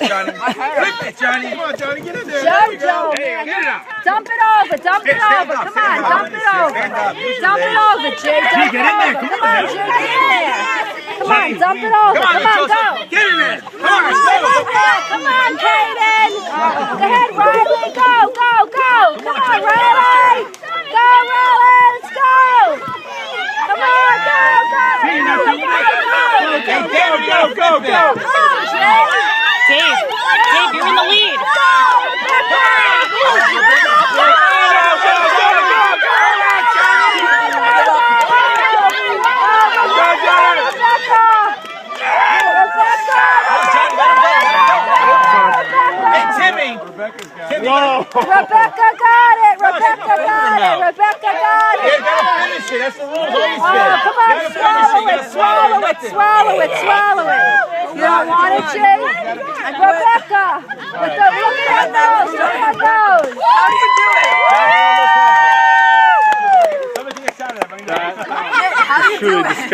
it, Johnny. Flip it, Johnny. Come on, Johnny, get in there. Jojo, Get it out. dump it over, dump it over. Come on, dump it over. Dump it over, Jay. Dump it over. Come on, Jay, get in there. Come on, dump it over. Come on, go. Get in there. Come on, Come on, Kaden. Go ahead, Riley. Go, go, go. Come on, Riley. Go, Riley. Let's go. Come on, go, go. Go. Come on, Jay. Dave, you're in the lead. Hey, Timmy. Rebecca got it. Rebecca got it. Rebecca got it. You gotta finish it. That's the rules. Oh, come on, swallow it, swallow it, swallow it, swallow it. You don't want it, Jay? And Rebecca, look at her nose, look at her nose. How do you do it? Somebody take a shot at that. Truly disgusting.